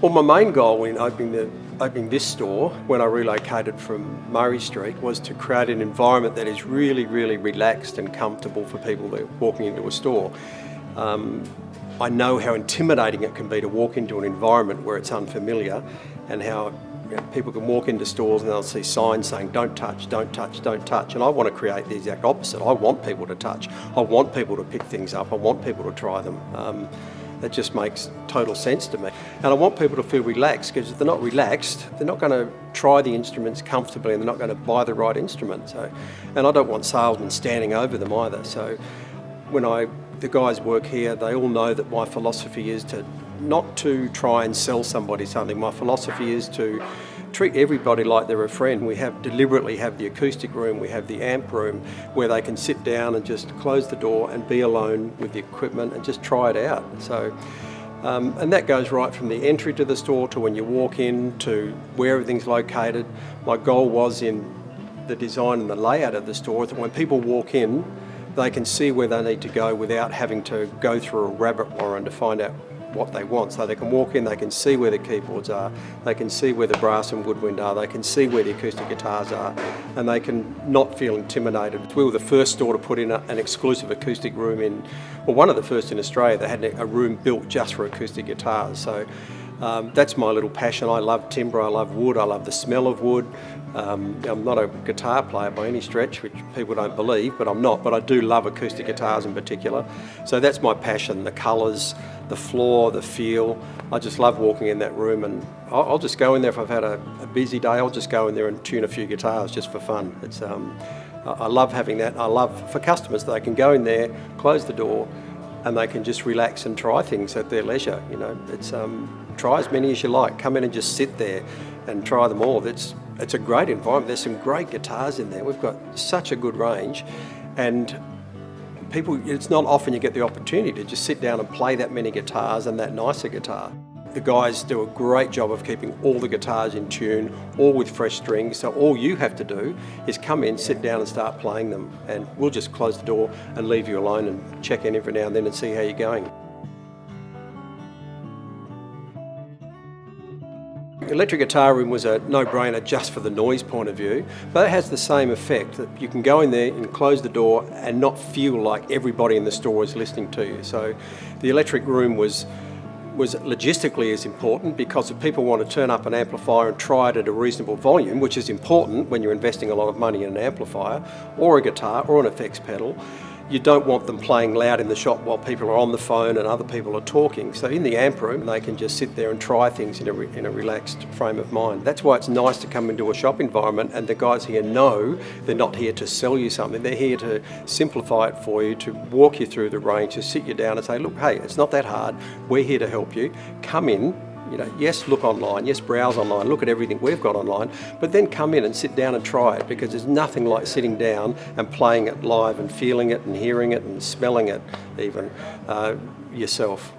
Well, my main goal in opening this store when I relocated from Murray Street was to create an environment that is really, really relaxed and comfortable for people that are walking into a store. I know how intimidating it can be to walk into an environment where it's unfamiliar, and how people can walk into stores and they'll see signs saying don't touch, don't touch, don't touch, and I want to create the exact opposite. I want people to touch. I want people to pick things up. I want people to try them. That just makes total sense to me. And I want people to feel relaxed, because if they're not relaxed, they're not going to try the instruments comfortably, and they're not going to buy the right instrument. And I don't want salesmen standing over them either. So when the guys work here, they all know that my philosophy is not to try and sell somebody something. My philosophy is to treat everybody like they're a friend. We deliberately have the acoustic room, we have the amp room, where they can sit down and just close the door and be alone with the equipment and just try it out. So, and that goes right from the entry to the store to when you walk in to where everything's located. My goal was in the design and the layout of the store that when people walk in, they can see where they need to go without having to go through a rabbit warren to find out what they want. So they can walk in, they can see where the keyboards are, they can see where the brass and woodwind are, they can see where the acoustic guitars are, and they can not feel intimidated. We were the first store to put in an exclusive acoustic room one of the first in Australia that had a room built just for acoustic guitars. So that's my little passion. I love timber, I love wood, I love the smell of wood. I'm not a guitar player by any stretch, which people don't believe, but I'm not. But I do love acoustic guitars in particular. So that's my passion, the colours, the floor, the feel. I just love walking in that room, and I'll just go in there if I've had a busy day. I'll just go in there and tune a few guitars just for fun. I love having that. I love for customers that they can go in there, close the door, and they can just relax and try things at their leisure. Try as many as you like. Come in and just sit there and try them all. It's a great environment. There's some great guitars in there. We've got such a good range, and it's not often you get the opportunity to just sit down and play that many guitars and that nicer guitar. The guys do a great job of keeping all the guitars in tune, all with fresh strings, so all you have to do is come in, sit down and start playing them, and we'll just close the door and leave you alone and check in every now and then and see how you're going. Electric guitar room was a no-brainer just for the noise point of view, but it has the same effect that you can go in there and close the door and not feel like everybody in the store is listening to you. So the electric room was logistically as important, because if people want to turn up an amplifier and try it at a reasonable volume, which is important when you're investing a lot of money in an amplifier or a guitar or an effects pedal, you don't want them playing loud in the shop while people are on the phone and other people are talking. So in the amp room, they can just sit there and try things in a relaxed frame of mind. That's why it's nice to come into a shop environment, and the guys here know they're not here to sell you something. They're here to simplify it for you, to walk you through the range, to sit you down and say, look, hey, it's not that hard. We're here to help you. Come in. Yes, look online, yes, browse online, look at everything we've got online, but then come in and sit down and try it, because there's nothing like sitting down and playing it live and feeling it and hearing it and smelling it even yourself.